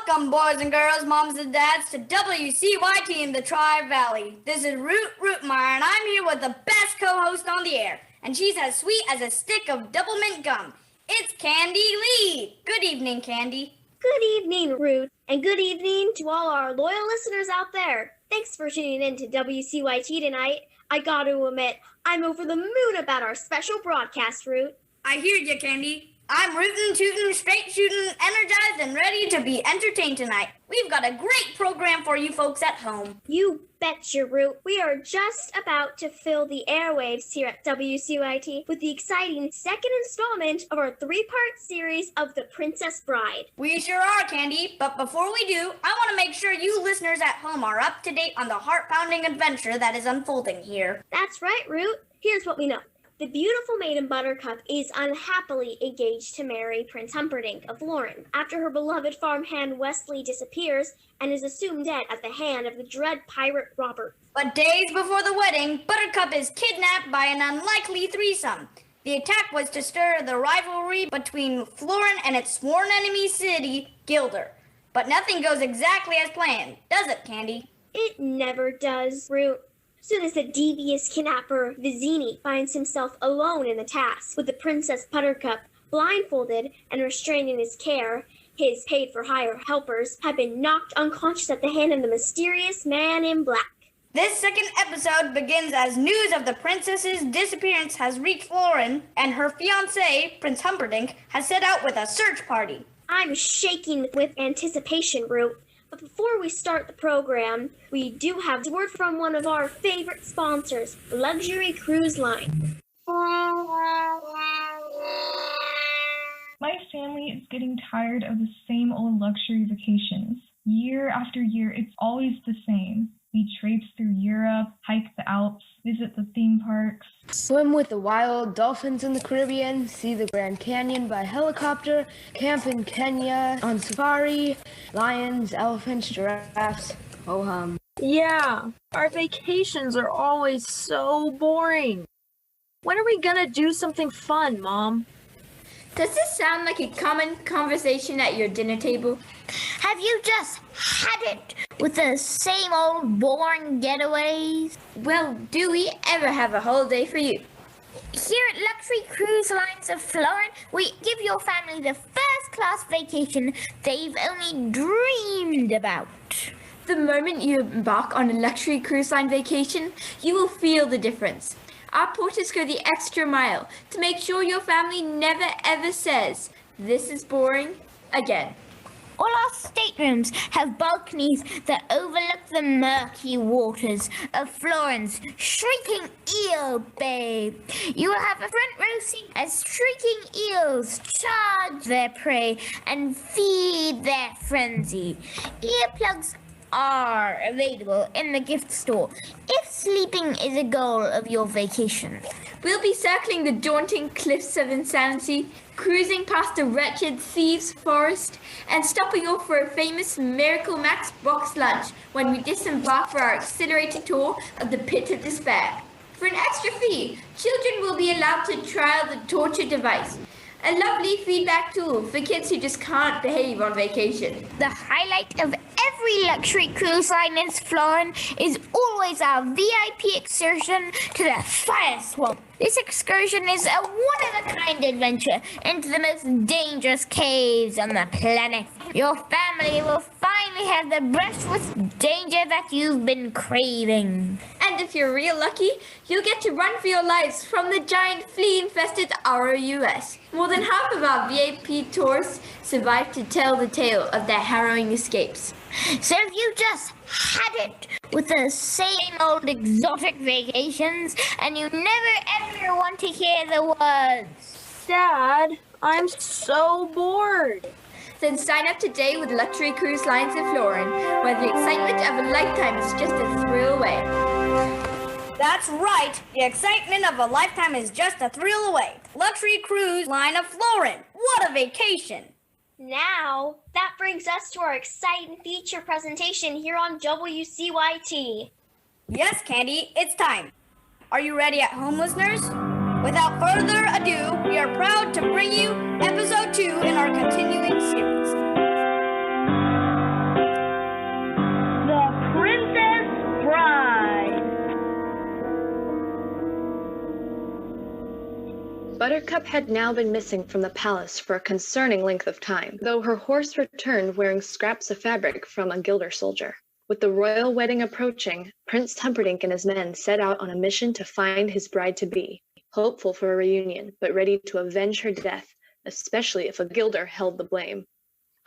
Welcome, boys and girls, moms and dads, to WCYT in the Tri-Valley. This is Root Rootmeyer, and I'm here with the best co-host on the air, and she's as sweet as a stick of double mint gum. It's Candy Lee. Good evening, Candy. Good evening, Root, and good evening to all our loyal listeners out there. Thanks for tuning in to WCYT tonight. I gotta admit, I'm over the moon about our special broadcast, Root. I hear you, Candy. I'm rootin', tootin', straight shootin', energized, and ready to be entertained tonight. We've got a great program for you folks at home. You betcha, Root. We are just about to fill the airwaves here at WCYT with the exciting second installment of our three-part series of The Princess Bride. We sure are, Candy. But before we do, I want to make sure you listeners at home are up to date on the heart-pounding adventure that is unfolding here. That's right, Root. Here's what we know. The beautiful maiden Buttercup is unhappily engaged to marry Prince Humperdinck of Florin after her beloved farmhand Wesley disappears and is assumed dead at the hand of the dread pirate Robert. But days before the wedding, Buttercup is kidnapped by an unlikely threesome. The attack was to stir the rivalry between Florin and its sworn enemy city, Gilder. But nothing goes exactly as planned, does it, Candy? It never does, Root. Soon as the devious kidnapper Vizzini finds himself alone in the task, with the Princess Buttercup blindfolded and restrained in his care, his paid-for-hire helpers have been knocked unconscious at the hand of the mysterious man in black. This second episode begins as news of the princess's disappearance has reached Florin, and her fiancé, Prince Humperdinck, has set out with a search party. I'm shaking with anticipation, Root. But before we start the program, we do have a word from one of our favorite sponsors, Luxury Cruise Line. My family is getting tired of the same old luxury vacations. Year after year, it's always the same. We traipse through Europe, hike the Alps, visit the theme parks, swim with the wild dolphins in the Caribbean, see the Grand Canyon by helicopter, camp in Kenya on safari, lions, elephants, giraffes, ho-hum. Yeah, our vacations are always so boring. When are we gonna do something fun, Mom? Does this sound like a common conversation at your dinner table? Have you just had it with the same old boring getaways? Well, do we ever have a holiday for you? Here at Luxury Cruise Lines of Florin, we give your family the first-class vacation they've only dreamed about. The moment you embark on a luxury cruise line vacation, you will feel the difference. Our porters go the extra mile to make sure your family never ever says, "This is boring," again. All our staterooms have balconies that overlook the murky waters of Florin's shrieking eel bay. You will have a front row seat as shrieking eels charge their prey and feed their frenzy. Earplugs are available in the gift store if sleeping is a goal of your vacation. We'll be circling the daunting cliffs of insanity, cruising past a wretched thieves' forest, and stopping off for a famous Miracle Max box lunch when we disembark for our exhilarating tour of the Pit of Despair. For an extra fee, children will be allowed to trial the torture device, a lovely feedback tool for kids who just can't behave on vacation. The highlight of every luxury cruise line in Florin is always our VIP excursion to the fire swamp. This excursion is a one-of-a-kind adventure into the most dangerous caves on the planet. Your family will finally have the brush with danger that you've been craving. And if you're real lucky, you'll get to run for your lives from the giant flea-infested ROUS. More than half of our VIP tourists survive to tell the tale of their harrowing escapes. So if you just had it with the same old exotic vacations and you never ever want to hear the words, Dad, I'm so bored. Then sign up today with Luxury Cruise Lines of Florin, where the excitement of a lifetime is just a thrill away. That's right. The excitement of a lifetime is just a thrill away. Luxury Cruise Line of Florin. What a vacation. Now, that brings us to our exciting feature presentation here on WCYT. Yes, Candy, it's time. Are you ready at home, listeners? Without further ado, we are proud to bring you episode 2 in our continuing series. Buttercup had now been missing from the palace for a concerning length of time, though her horse returned wearing scraps of fabric from a Gilder soldier. With the royal wedding approaching, Prince Humperdinck and his men set out on a mission to find his bride-to-be, hopeful for a reunion, but ready to avenge her death, especially if a Gilder held the blame.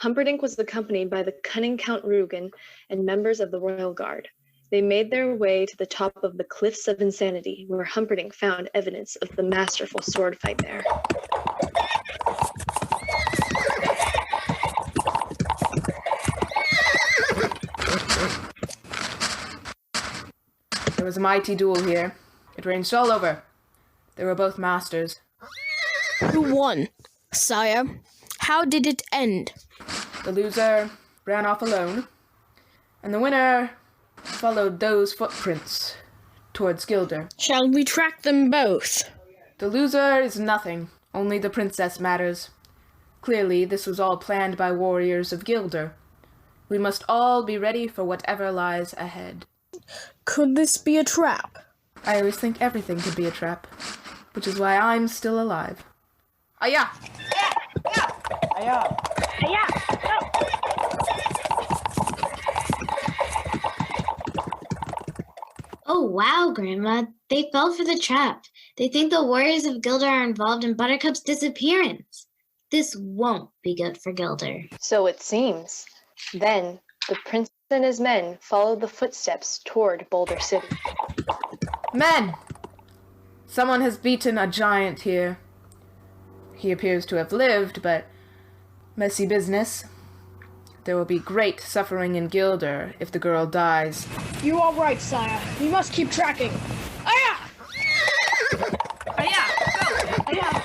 Humperdinck was accompanied by the cunning Count Rugen and members of the royal guard. They made their way to the top of the Cliffs of Insanity, where Humperdinck found evidence of the masterful sword fight there. There was a mighty duel here. It ranged all over. They were both masters. Who won, sire? How did it end? The loser ran off alone, and the winner followed those footprints towards Gilder. Shall we track them both? The loser is nothing. Only the princess matters. Clearly, this was all planned by warriors of Gilder. We must all be ready for whatever lies ahead. Could this be a trap? I always think everything could be a trap, which is why I'm still alive. Aya! Aya! Yeah. Oh wow, Grandma. They fell for the trap. They think the warriors of Gilder are involved in Buttercup's disappearance. This won't be good for Gilder. So it seems. Then, the prince and his men followed the footsteps toward Boulder City. Men! Someone has beaten a giant here. He appears to have lived, but messy business. There will be great suffering in Gilder if the girl dies. You are right, sire. We must keep tracking. Aya! Aya, go! Aya,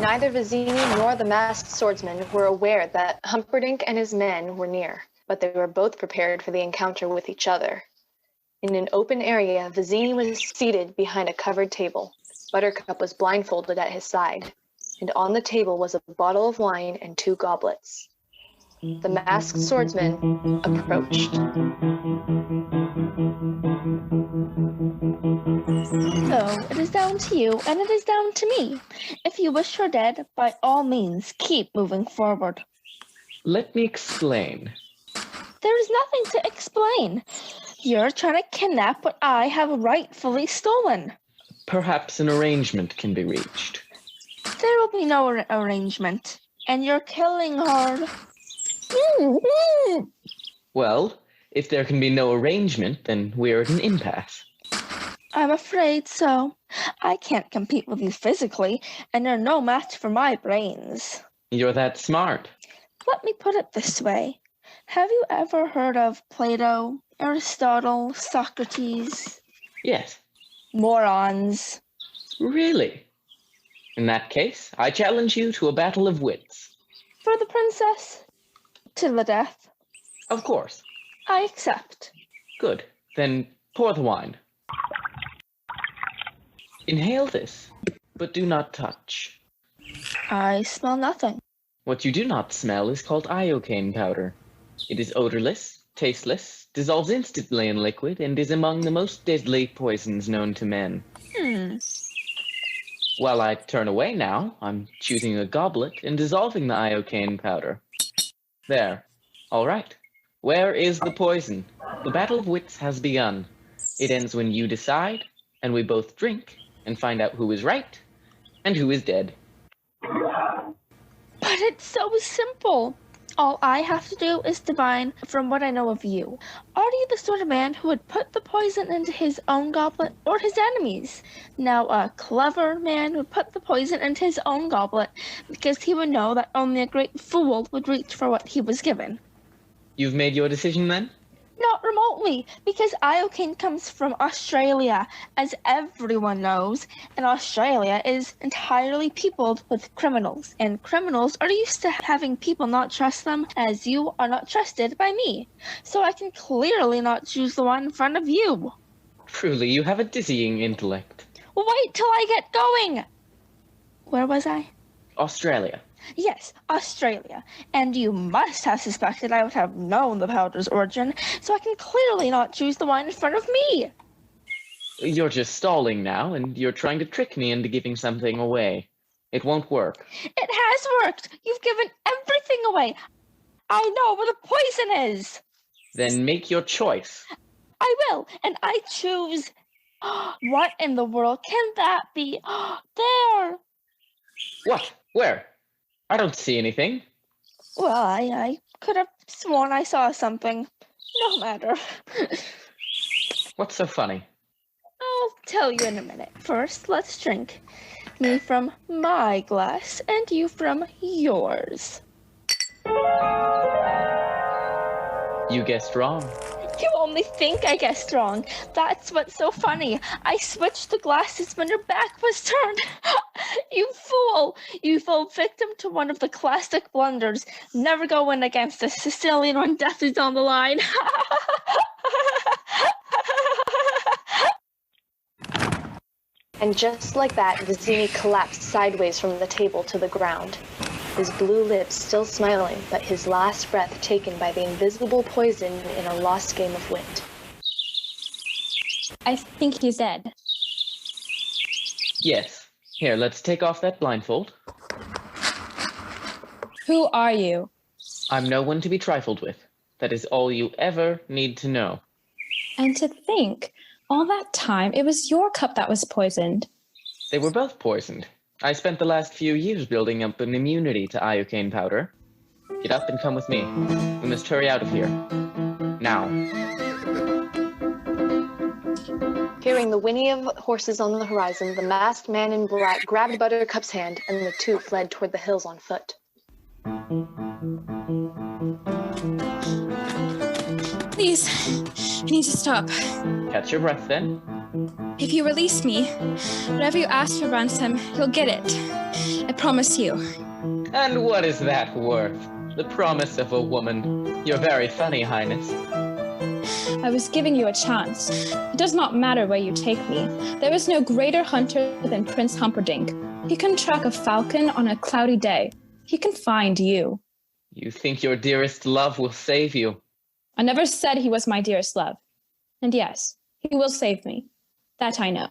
Neither Vizzini nor the masked swordsman were aware that Humperdinck and his men were near, but they were both prepared for the encounter with each other. In an open area, Vizzini was seated behind a covered table. Buttercup was blindfolded at his side, and on the table was a bottle of wine and 2 goblets. The masked swordsman approached. So, it is down to you, and it is down to me. If you wish her dead, by all means, keep moving forward. Let me explain. There is nothing to explain. You're trying to kidnap what I have rightfully stolen. Perhaps an arrangement can be reached. There will be no arrangement, and you're killing her. Well, if there can be no arrangement, then we're at an impasse. I'm afraid so. I can't compete with you physically, and you're no match for my brains. You're that smart. Let me put it this way. Have you ever heard of Plato, Aristotle, Socrates? Yes. Morons. Really? In that case, I challenge you to a battle of wits. For the princess? To the death? Of course. I accept. Good. Then pour the wine. Inhale this, but do not touch. I smell nothing. What you do not smell is called iocane powder. It is odorless, tasteless, dissolves instantly in liquid, and is among the most deadly poisons known to men. While I turn away now, I'm choosing a goblet and dissolving the iocane powder. There. All right. Where is the poison? The battle of wits has begun. It ends when you decide, and we both drink, and find out who is right, and who is dead. But it's so simple. All I have to do is divine from what I know of you. Are you the sort of man who would put the poison into his own goblet or his enemies? Now, a clever man would put the poison into his own goblet because he would know that only a great fool would reach for what he was given. You've made your decision then? Not remotely, because iocane comes from Australia, as everyone knows, and Australia is entirely peopled with criminals, and criminals are used to having people not trust them, as you are not trusted by me. So I can clearly not choose the one in front of you. Truly, you have a dizzying intellect. Wait till I get going! Where was I? Australia. Yes, Australia. And you must have suspected I would have known the powder's origin, so I can clearly not choose the one in front of me. You're just stalling now, and you're trying to trick me into giving something away. It won't work. It has worked. You've given everything away. I know where the poison is. Then make your choice. I will, and I choose. What in the world can that be? There. What? Where? I don't see anything. Well, I could have sworn I saw something. No matter. What's so funny? I'll tell you in a minute. First, let's drink. Me from my glass, and you from yours. You guessed wrong. You only think I guessed wrong. That's what's so funny. I switched the glasses when your back was turned. You fool! You fell victim to one of the classic blunders. Never go in against a Sicilian when death is on the line. And just like that, Vizzini collapsed sideways from the table to the ground. His blue lips still smiling, but his last breath taken by the invisible poison in a lost game of wit. I think he's dead. Yes. Here, let's take off that blindfold. Who are you? I'm no one to be trifled with. That is all you ever need to know. And to think, all that time, it was your cup that was poisoned. They were both poisoned. I spent the last few years building up an immunity to iocane powder. Get up and come with me. We must hurry out of here. Now. Hearing the whinny of horses on the horizon, the masked man in black grabbed Buttercup's hand, and the two fled toward the hills on foot. Please, you need to stop. Catch your breath, then. If you release me, whatever you ask for ransom, you'll get it. I promise you. And what is that worth? The promise of a woman. You're very funny, Highness. I was giving you a chance. It does not matter where you take me. There is no greater hunter than Prince Humperdinck. He can track a falcon on a cloudy day. He can find you. You think your dearest love will save you? I never said he was my dearest love. And yes, he will save me. That I know.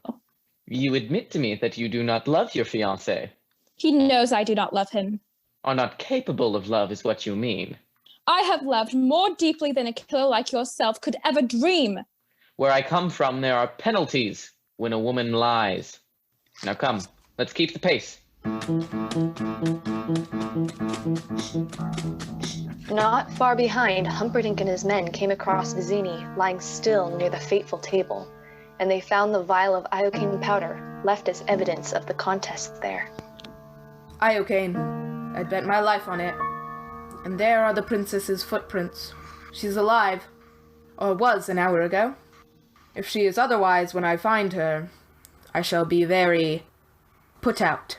You admit to me that you do not love your fiancé. He knows I do not love him. Are not capable of love is what you mean. I have loved more deeply than a killer like yourself could ever dream. Where I come from, there are penalties when a woman lies. Now come, let's keep the pace. Not far behind, Humperdinck and his men came across Vizzini lying still near the fateful table, and they found the vial of iocane powder left as evidence of the contest there. Iocane. I'd bet my life on it. And there are the princess's footprints. She's alive. Or was an hour ago. If she is otherwise when I find her, I shall be very put out.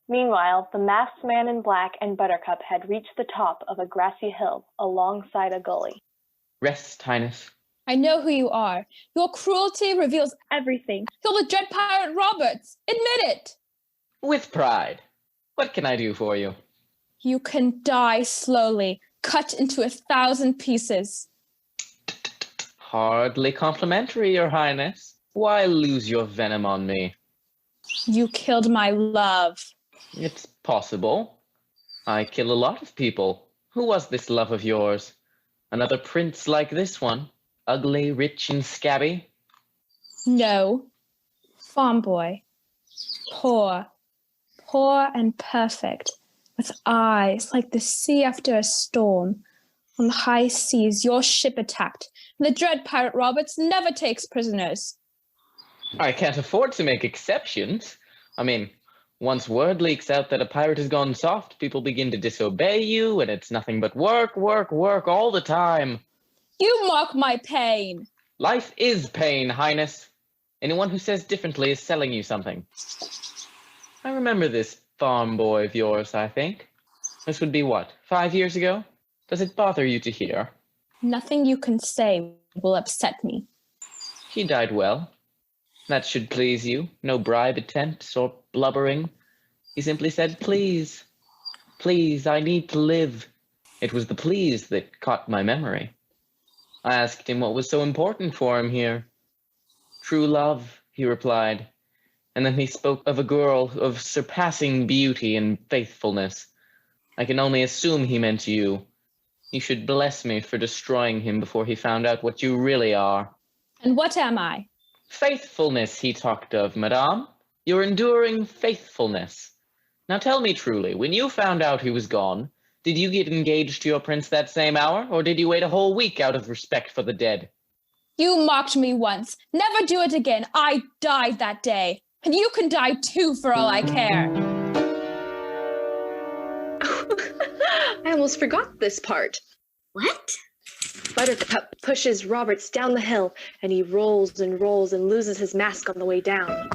Meanwhile, the masked man in black and Buttercup had reached the top of a grassy hill alongside a gully. Rest, Highness. I know who you are. Your cruelty reveals everything. You're the Dread Pirate Roberts. Admit it. With pride. What can I do for you? You can die slowly, cut into 1,000 pieces. Hardly complimentary, Your Highness. Why lose your venom on me? You killed my love. It's possible. I kill a lot of people. Who was this love of yours? Another prince like this one? Ugly, rich, and scabby? No. Farm boy. Poor and perfect, with eyes like the sea after a storm. On the high seas, your ship attacked. The Dread Pirate Roberts never takes prisoners. I can't afford to make exceptions. I mean, once word leaks out that a pirate has gone soft, people begin to disobey you, and it's nothing but work, work, work all the time. You mock my pain. Life is pain, Highness. Anyone who says differently is selling you something. I remember this farm boy of yours, I think. This would be what, 5 years ago? Does it bother you to hear? Nothing you can say will upset me. He died well. That should please you. No bribe attempts or blubbering. He simply said, please. Please, I need to live. It was the please that caught my memory. I asked him what was so important for him here. True love, he replied, and then he spoke of a girl of surpassing beauty and faithfulness. I can only assume he meant you. You should bless me for destroying him before he found out what you really are. And what am I? Faithfulness he talked of, madame. Your enduring faithfulness. Now tell me truly, when you found out he was gone, did you get engaged to your prince that same hour, or did you wait a whole week out of respect for the dead? You mocked me once. Never do it again. I died that day. And you can die too for all I care. I almost forgot this part. What? Buttercup pushes Roberts down the hill, and he rolls and rolls and loses his mask on the way down.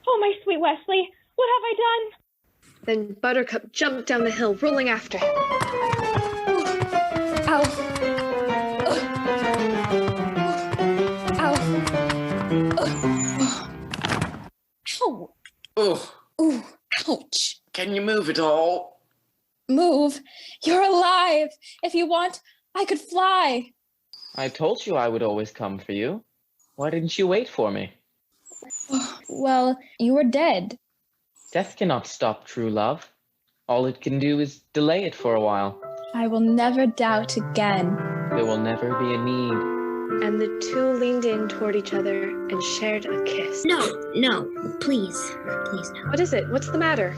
Oh, my sweet Wesley, what have I done? Then Buttercup jumped down the hill, rolling after him. Ow! Oh, Ooh, ouch. can you move at all? Move. You're alive. If you want, I could fly. I told you I would always come for you. Why didn't you wait for me? Well, you were dead. Death cannot stop true love. All it can do is delay it for a while. I will never doubt again. There will never be a need. And the two leaned in toward each other and shared a kiss. No, please. Please, no. What is it? What's the matter?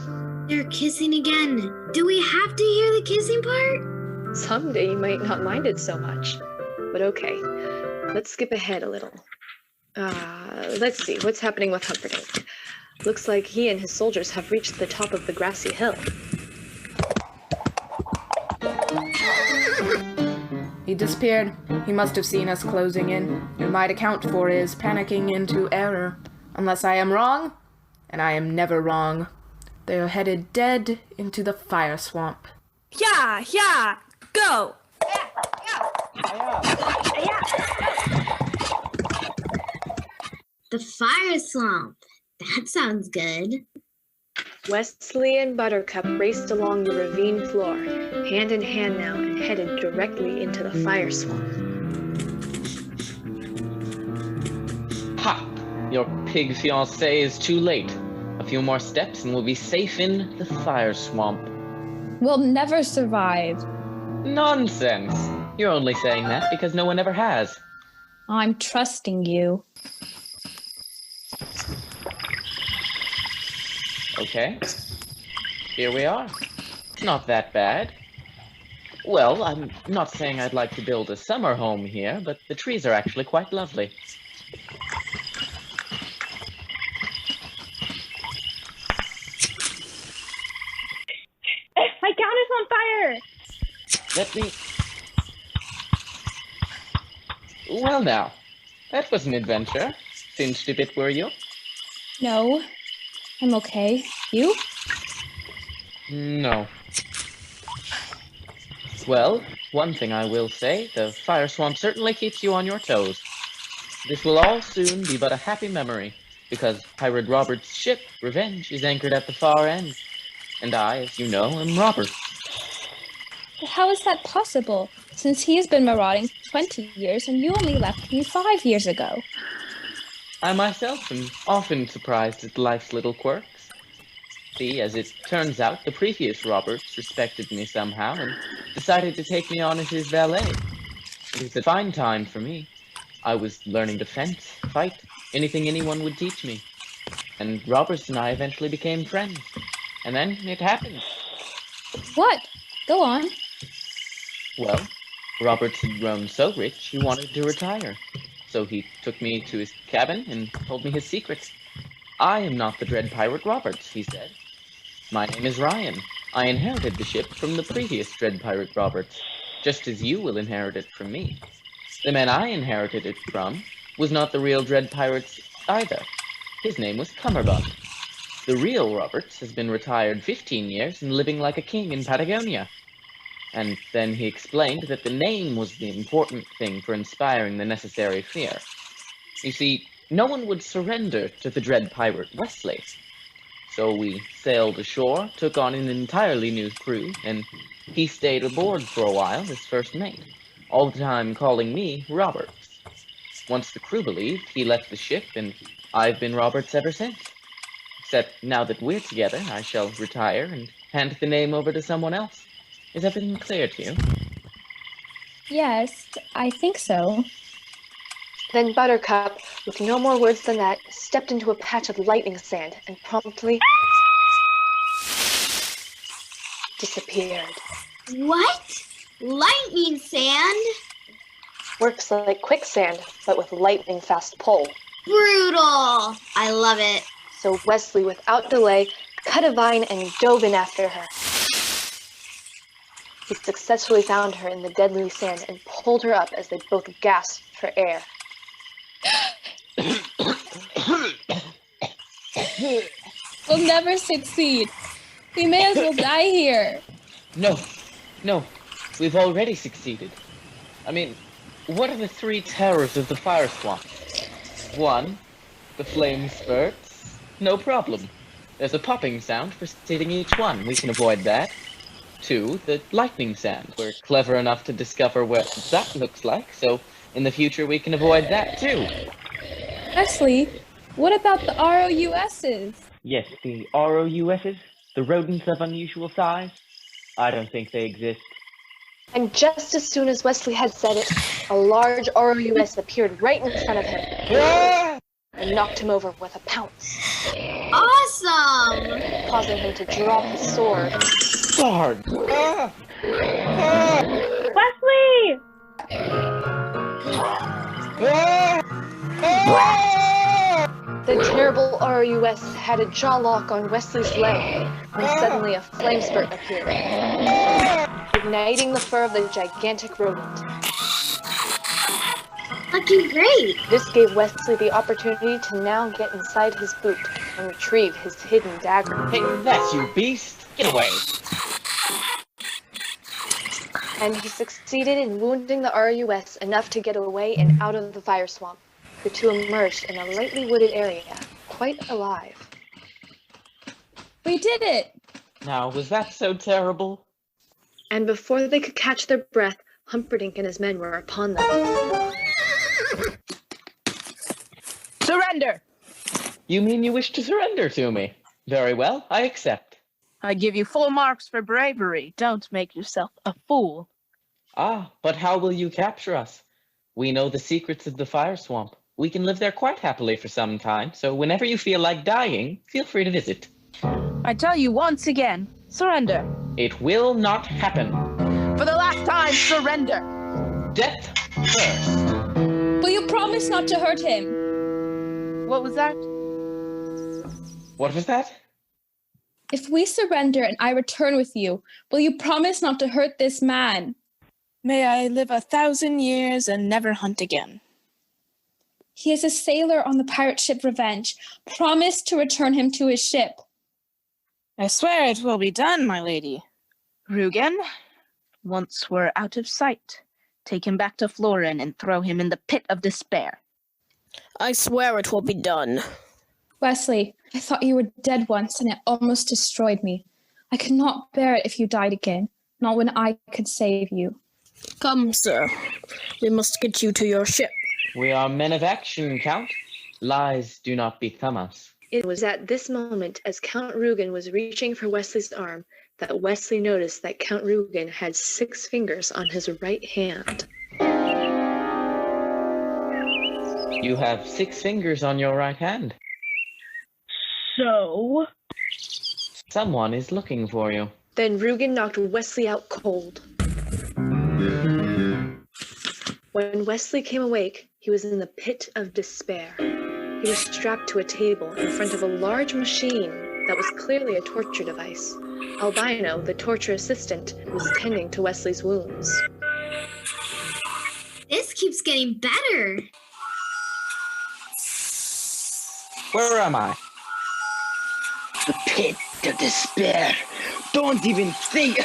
They're kissing again. Do we have to hear the kissing part? Someday you might not mind it so much. But okay, let's skip ahead a little. Let's see, what's happening with Humperdinck? Looks like he and his soldiers have reached the top of the grassy hill. He disappeared. He must have seen us closing in. It might account for his panicking into error. Unless I am wrong, and I am never wrong. They are headed dead into the fire swamp. Yeah, go! The fire swamp. That sounds good. Wesley and Buttercup raced along the ravine floor, hand in hand now, and headed directly into the fire swamp. Ha! Your pig fiancé is too late. A few more steps and we'll be safe in the fire swamp. We'll never survive. Nonsense! You're only saying that because no one ever has. I'm trusting you. Okay. Here we are. Not that bad. Well, I'm not saying I'd like to build a summer home here, but the trees are actually quite lovely. My gown is on fire! Let me... Well now, that was an adventure. Singed a bit, were you? No, I'm okay. You? No. Well, one thing I will say, the fire swamp certainly keeps you on your toes. This will all soon be but a happy memory, because Pirate Robert's ship, Revenge, is anchored at the far end. And I, as you know, am Robert. But how is that possible, since he has been marauding 20 years and you only left me 5 years ago? I myself am often surprised at life's little quirks. See, as it turns out, the previous Roberts respected me somehow and decided to take me on as his valet. It was a fine time for me. I was learning to fence, fight, anything anyone would teach me. And Roberts and I eventually became friends. And then it happened. What? Go on. Well, Roberts had grown so rich he wanted to retire. So he took me to his cabin and told me his secrets. I am not the Dread Pirate Roberts, he said. My name is Ryan. I inherited the ship from the previous Dread Pirate Roberts, just as you will inherit it from me. The man I inherited it from was not the real Dread Pirates either. His name was Cummerbund. The real Roberts has been retired 15 years and living like a king in Patagonia. And then he explained that the name was the important thing for inspiring the necessary fear. You see, no one would surrender to the dread pirate Wesley. So we sailed ashore, took on an entirely new crew, and he stayed aboard for a while as first mate, all the time calling me Roberts. Once the crew believed, he left the ship, and I've been Roberts ever since. Except now that we're together, I shall retire and hand the name over to someone else. Is everything clear to you? Yes, I think so. Then Buttercup, with no more words than that, stepped into a patch of lightning sand and promptly disappeared. What? Lightning sand? Works like quicksand, but with lightning fast pull. Brutal! I love it. So Wesley, without delay, cut a vine and dove in after her. He successfully found her in the deadly sand and pulled her up as they both gasped for air. We'll never succeed. We may as well die here. No, we've already succeeded. I mean, what are the three terrors of the fire swamp? 1, the flame spurts. No problem. There's a popping sound preceding each one. We can avoid that. 2, the lightning sand. We're clever enough to discover what that looks like, so in the future we can avoid that too. Wesley, what about the ROUSs? Yes, the ROUSs, the rodents of unusual size. I don't think they exist. And just as soon as Wesley had said it, a large ROUS appeared right in front of him and knocked him over with a pounce. Awesome! Causing him to drop his sword. Sword! Wesley! The terrible ROUS had a jaw lock on Wesley's leg when suddenly a flame spurt appeared, igniting the fur of the gigantic rodent. Looking great! This gave Wesley the opportunity to now get inside his boot and retrieve his hidden dagger. Hey, that's you beast! Get away! And he succeeded in wounding the ROUS enough to get away and out of the fire swamp. The two emerged in a lightly wooded area, quite alive. We did it! Now, was that so terrible? And before they could catch their breath, Humperdinck and his men were upon them. Surrender! You mean you wish to surrender to me? Very well, I accept. I give you full marks for bravery. Don't make yourself a fool. Ah, but how will you capture us? We know the secrets of the fire swamp. We can live there quite happily for some time, so whenever you feel like dying, feel free to visit. I tell you once again, surrender. It will not happen. For the last time, surrender. Death first. Will you promise not to hurt him? What was that? What was that? If we surrender and I return with you, will you promise not to hurt this man? May I live 1,000 years and never hunt again. He is a sailor on the pirate ship Revenge. Promise to return him to his ship. I swear it will be done, my lady. Rugen, once we're out of sight, take him back to Florin and throw him in the pit of despair. I swear it will be done. Wesley, I thought you were dead once and it almost destroyed me. I could not bear it if you died again, not when I could save you. Come, sir. We must get you to your ship. We are men of action, Count. Lies do not become us. It was at this moment, as Count Rugen was reaching for Wesley's arm, that Wesley noticed that Count Rugen had 6 fingers on his right hand. You have 6 fingers on your right hand. So? Someone is looking for you. Then Rugen knocked Wesley out cold. When Wesley came awake, he was in the pit of despair. He was strapped to a table in front of a large machine that was clearly a torture device. Albino, the torture assistant, was tending to Wesley's wounds. This keeps getting better. Where am I? The pit of despair. Don't even think.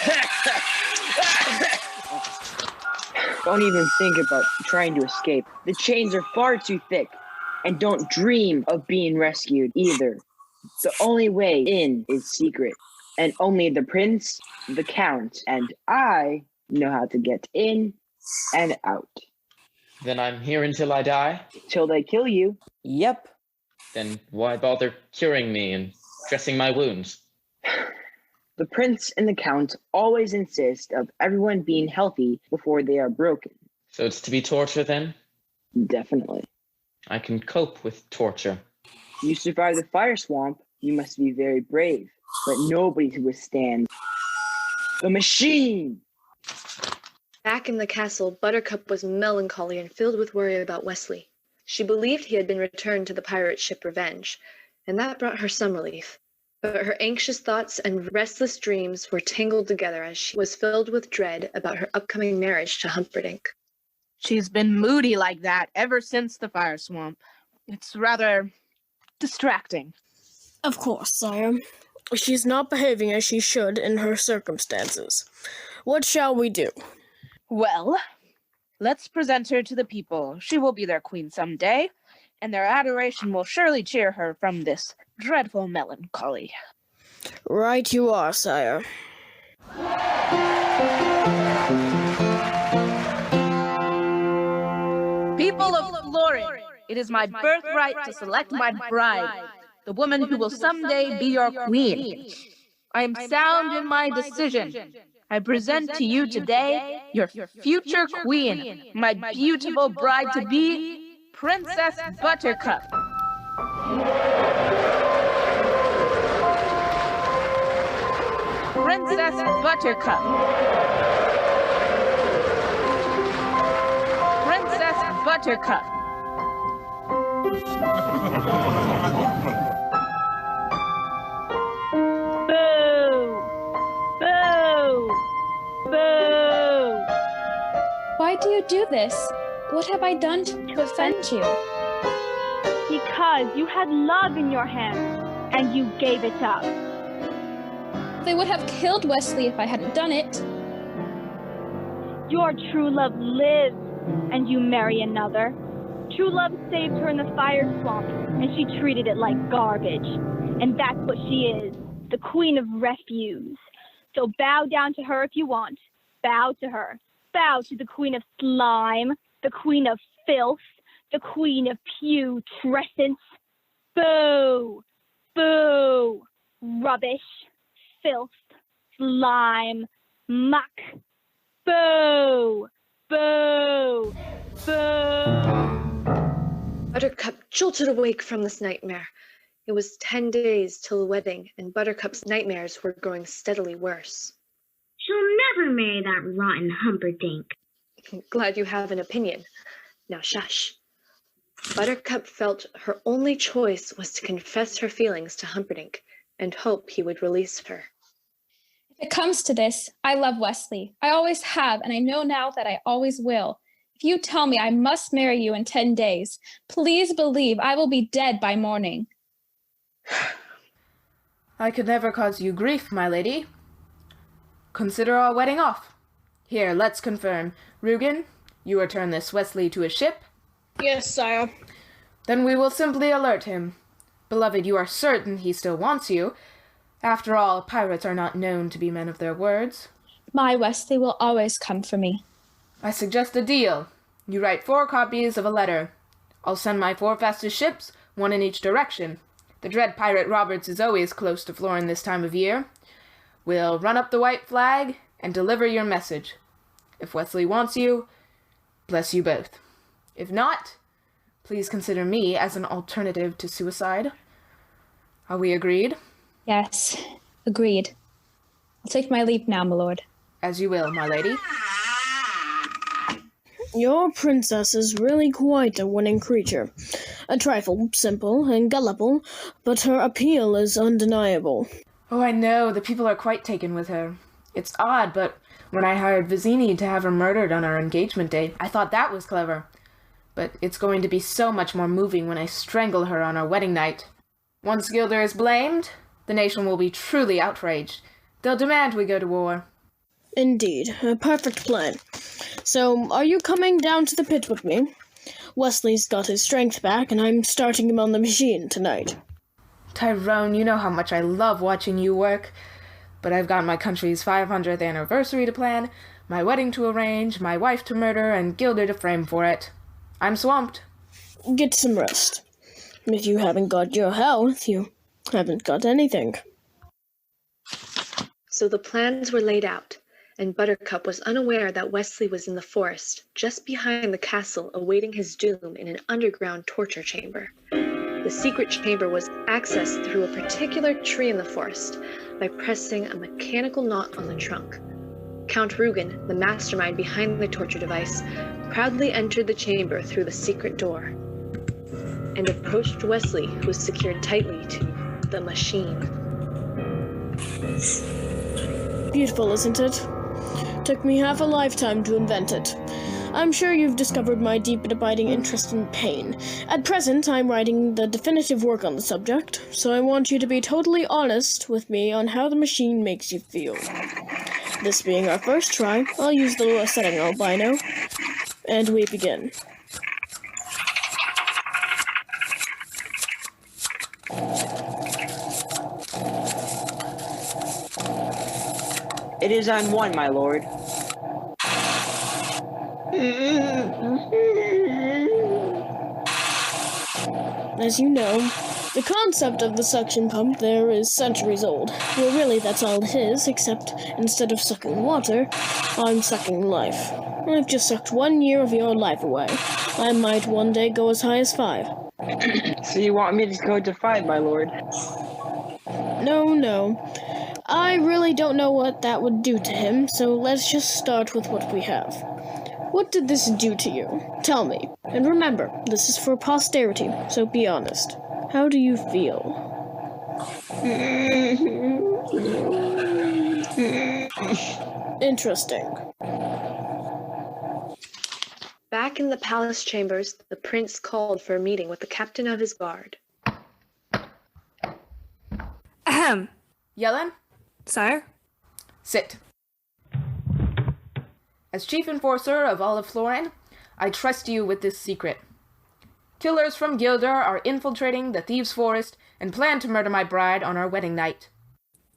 Don't even think about trying to escape. The chains are far too thick. And don't dream of being rescued either. The only way in is secret, and only the prince, the count, and I know how to get in and out. Then I'm here until I die? Till they kill you. Yep. Then why bother curing me and dressing my wounds? The prince and the count always insist of everyone being healthy before they are broken. So it's to be torture then? Definitely. I can cope with torture. You survive the fire swamp, you must be very brave, but nobody to withstand the machine. Back in the castle, Buttercup was melancholy and filled with worry about Wesley. She believed he had been returned to the pirate ship Revenge, and that brought her some relief. But her anxious thoughts and restless dreams were tangled together as she was filled with dread about her upcoming marriage to Humperdinck. She's been moody like that ever since the fire swamp. It's rather distracting. Of course, sire. She's not behaving as she should in her circumstances. What shall we do? Well, let's present her to the people. She will be their queen someday, and their adoration will surely cheer her from this dreadful melancholy. Right you are, sire. People of Florin, it is my birthright to select my bride, the woman who will someday be your queen. I am sound in my decision. I present to you today your future queen, my beautiful bride-to-be, Princess Buttercup. Princess Buttercup. Princess Buttercup. Boo! Boo! Boo! Why do you do this? What have I done to offend you? Because you had love in your hands, and you gave it up. They would have killed Wesley if I hadn't done it. Your true love lives, and you marry another. True love saved her in the fire swamp, and she treated it like garbage. And that's what she is, the queen of refuse. So bow down to her if you want. Bow to her. Bow to the queen of slime, the queen of filth, the queen of putrescence. Boo! Boo! Rubbish, filth, slime, muck. Boo! Boo! Boo! Buttercup jolted awake from this nightmare. It was 10 days till the wedding, and Buttercup's nightmares were growing steadily worse. She'll never marry that rotten Humperdinck. Glad you have an opinion. Now shush. Buttercup felt her only choice was to confess her feelings to Humperdinck and hope he would release her. If it comes to this, I love Wesley. I always have, and I know now that I always will. If you tell me I must marry you in 10 days, please believe I will be dead by morning. I could never cause you grief, my lady. Consider our wedding off. Here, let's confirm. Rugen, you return this Wesley to his ship? Yes, sire. Then we will simply alert him. Beloved, you are certain he still wants you. After all, pirates are not known to be men of their words. My Wesley will always come for me. I suggest a deal. You write 4 copies of a letter. I'll send my 4 fastest ships, 1 in each direction. The dread pirate Roberts is always close to Florin this time of year. We'll run up the white flag and deliver your message. If Wesley wants you, bless you both. If not, please consider me as an alternative to suicide. Are we agreed? Yes, agreed. I'll take my leave now, my lord. As you will, my lady. Your princess is really quite a winning creature. A trifle simple and gullible, but her appeal is undeniable. Oh, I know. The people are quite taken with her. It's odd, but when I hired Vizzini to have her murdered on our engagement day, I thought that was clever. But it's going to be so much more moving when I strangle her on our wedding night. Once Gilder is blamed, the nation will be truly outraged. They'll demand we go to war. Indeed, a perfect plan. So, are you coming down to the pit with me? Wesley's got his strength back, and I'm starting him on the machine tonight. Tyrone, you know how much I love watching you work. But I've got my country's 500th anniversary to plan, my wedding to arrange, my wife to murder, and Gilder to frame for it. I'm swamped. Get some rest. If you haven't got your health, you haven't got anything. So the plans were laid out, and Buttercup was unaware that Wesley was in the forest, just behind the castle, awaiting his doom in an underground torture chamber. The secret chamber was accessed through a particular tree in the forest by pressing a mechanical knot on the trunk. Count Rugen, the mastermind behind the torture device, proudly entered the chamber through the secret door and approached Wesley, who was secured tightly to the machine. Beautiful, isn't it? Took me half a lifetime to invent it. I'm sure you've discovered my deep and abiding interest in pain. At present, I'm writing the definitive work on the subject, so I want you to be totally honest with me on how the machine makes you feel. This being our first try, I'll use the lowest setting albino, and we begin. It is on 1, my lord. As you know, the concept of the suction pump there is centuries old. Well, really, that's all it is, except instead of sucking water, I'm sucking life. I've just sucked 1 year of your life away. I might one day go as high as 5. So you want me to go to 5, my lord? No. I really don't know what that would do to him, so let's just start with what we have. What did this do to you? Tell me. And remember, this is for posterity, so be honest. How do you feel? Interesting. Back in the palace chambers, the prince called for a meeting with the captain of his guard. Ahem. Yellen? Sire? Sit. As chief enforcer of all of Florin, I trust you with this secret. Killers from Gilder are infiltrating the Thieves' Forest and plan to murder my bride on our wedding night.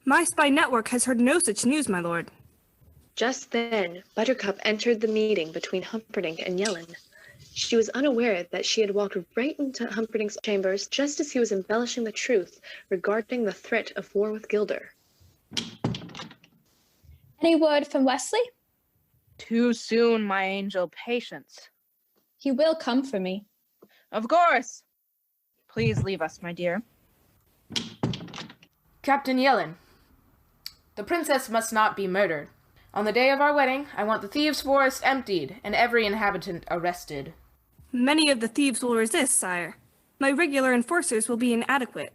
My spy network has heard no such news, my lord. Just then, Buttercup entered the meeting between Humperdinck and Yellen. She was unaware that she had walked right into Humperdinck's chambers just as he was embellishing the truth regarding the threat of war with Gilder. Any word from Wesley? Too soon, my angel. Patience. He will come for me. Of course. Please leave us, my dear. Captain Yellen, the princess must not be murdered. On the day of our wedding, I want the Thieves' Forest emptied and every inhabitant arrested. Many of the thieves will resist, sire. My regular enforcers will be inadequate.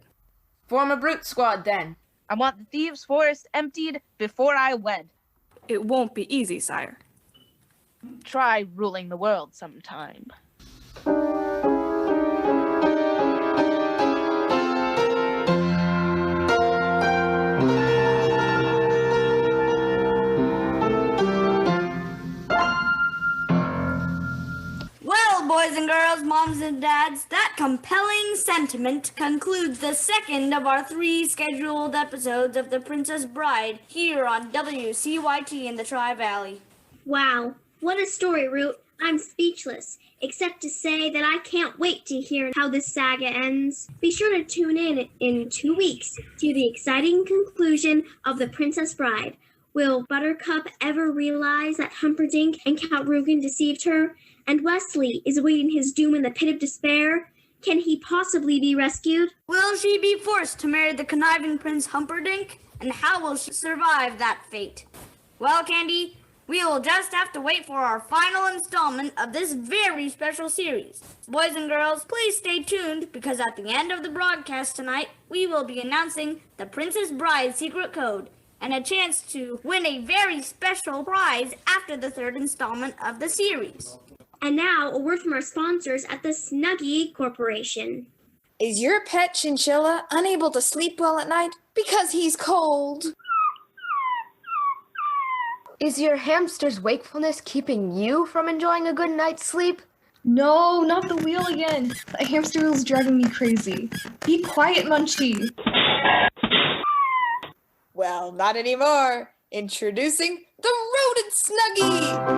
Form a brute squad, then. I want the Thieves' Forest emptied before I wed. It won't be easy, sire. Try ruling the world sometime. Well, boys and girls, moms and dads, that compelling sentiment concludes the second of our 3 scheduled episodes of The Princess Bride here on WCYT in the Tri-Valley. Wow, what a story, Root. I'm speechless, except to say that I can't wait to hear how this saga ends. Be sure to tune in 2 weeks to the exciting conclusion of The Princess Bride. Will Buttercup ever realize that Humperdinck and Count Rugen deceived her? And Wesley is awaiting his doom in the pit of despair? Can he possibly be rescued? Will she be forced to marry the conniving Prince Humperdinck? And how will she survive that fate? Well, Candy, we will just have to wait for our final installment of this very special series. Boys and girls, please stay tuned because at the end of the broadcast tonight, we will be announcing the Princess Bride secret code and a chance to win a very special prize after the 3rd installment of the series. And now, a word from our sponsors at the Snuggie Corporation. Is your pet chinchilla unable to sleep well at night because he's cold? Is your hamster's wakefulness keeping you from enjoying a good night's sleep? No, not the wheel again. The hamster wheel's driving me crazy. Be quiet, Munchie. Well, not anymore. Introducing the Rodent Snuggie!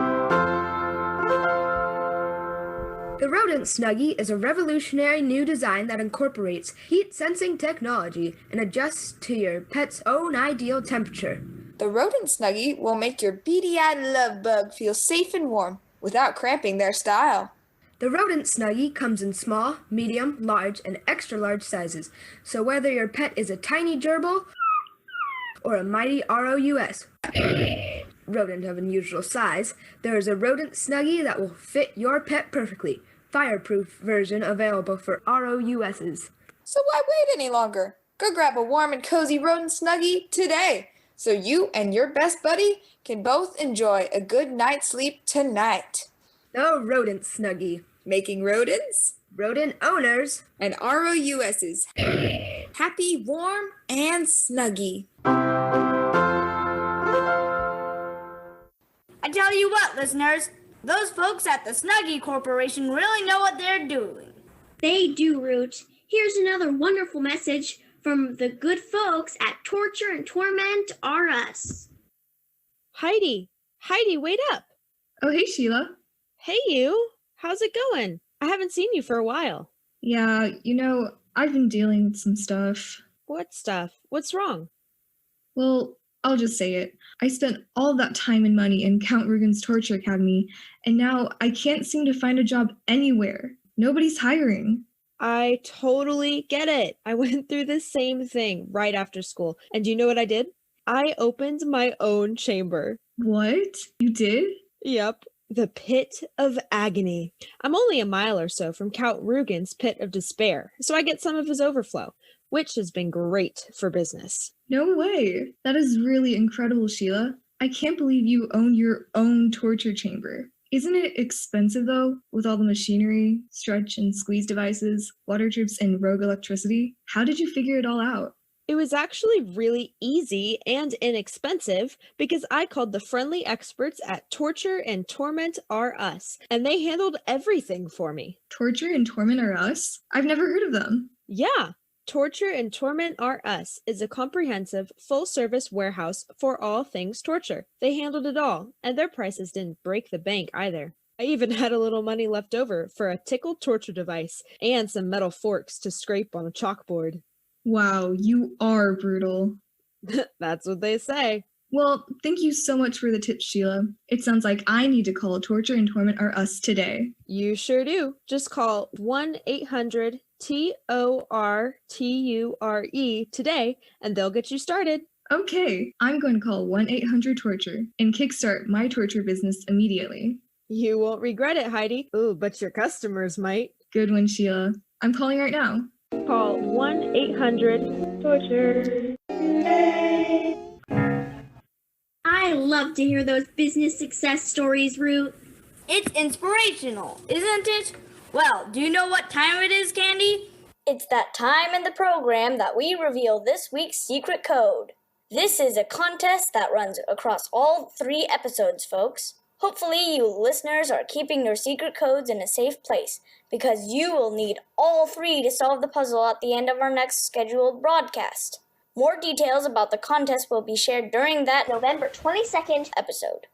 The Rodent Snuggie is a revolutionary new design that incorporates heat-sensing technology and adjusts to your pet's own ideal temperature. The Rodent Snuggie will make your beady-eyed love bug feel safe and warm without cramping their style. The Rodent Snuggie comes in small, medium, large, and extra large sizes, so whether your pet is a tiny gerbil or a mighty ROUS rodent of unusual size, there is a Rodent Snuggie that will fit your pet perfectly. Fireproof version available for ROUSs. So why wait any longer? Go grab a warm and cozy Rodent Snuggie today, so you and your best buddy can both enjoy a good night's sleep tonight. The Rodent Snuggie. Making rodents, rodent owners, and ROUSs happy, warm, and snuggy. I tell you what, listeners, those folks at the Snuggie Corporation really know what they're doing. They do, Root. Here's another wonderful message from the good folks at Torture and Torment R Us. Heidi, wait up. Oh, hey, Sheila. Hey, you. How's it going? I haven't seen you for a while. Yeah, I've been dealing with some stuff. What stuff? What's wrong? Well, I'll just say it. I spent all that time and money in Count Rugen's Torture Academy, and now I can't seem to find a job anywhere. Nobody's hiring. I totally get it. I went through the same thing right after school. And do you know what I did? I opened my own chamber. What? You did? Yep. The Pit of Agony. I'm only a mile or so from Count Rugen's Pit of Despair, so I get some of his overflow, which has been great for business. No way. That is really incredible, Sheila. I can't believe you own your own torture chamber. Isn't it expensive, though, with all the machinery, stretch and squeeze devices, water troops, and rogue electricity? How did you figure it all out? It was actually really easy and inexpensive because I called the friendly experts at Torture and Torment R Us, and they handled everything for me. Torture and Torment R Us? I've never heard of them. Yeah. Torture and Torment R Us is a comprehensive, full-service warehouse for all things torture. They handled it all, and their prices didn't break the bank either. I even had a little money left over for a tickled torture device and some metal forks to scrape on a chalkboard. Wow, you are brutal. That's what they say. Well, thank you so much for the tips, Sheila. It sounds like I need to call Torture and Torment R Us today. You sure do. Just call 1-800-TORTURE today, and they'll get you started. Okay, I'm going to call 1-800-TORTURE and kickstart my torture business immediately. You won't regret it, Heidi. Ooh, but your customers might. Good one, Sheila. I'm calling right now. Call 1-800-TORTURE. I love to hear those business success stories, Root. It's inspirational, isn't it? Well, do you know what time it is, Candy? It's that time in the program that we reveal this week's secret code. This is a contest that runs across all 3 episodes, folks. Hopefully you listeners are keeping your secret codes in a safe place, because you will need all 3 to solve the puzzle at the end of our next scheduled broadcast. More details about the contest will be shared during that November 22nd episode.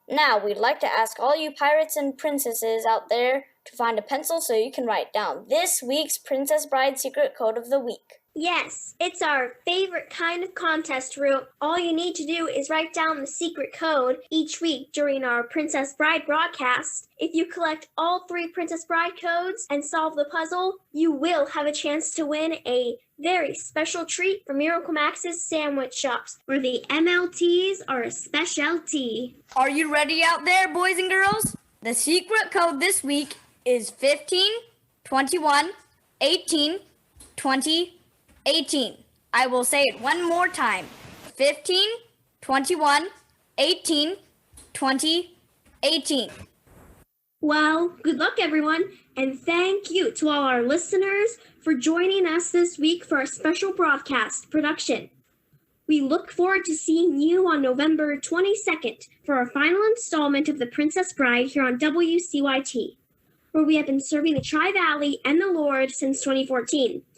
Now, we'd like to ask all you pirates and princesses out there to find a pencil so you can write down this week's Princess Bride Secret Code of the Week. Yes, it's our favorite kind of contest, Root. All you need to do is write down the secret code each week during our Princess Bride broadcast. If you collect all 3 Princess Bride codes and solve the puzzle, you will have a chance to win a very special treat from Miracle Max's Sandwich Shops, where the MLTs are a specialty. Are you ready out there, boys and girls? The secret code this week is 15, 21, 18, 20, 18. I will say it one more time. 15, 21, 18, 20, 18. Well, good luck, everyone, and thank you to all our listeners for joining us this week for our special broadcast production. We look forward to seeing you on November 22nd for our final installment of The Princess Bride here on WCYT. where we have been serving the Tri-Valley and the Lord since 2014.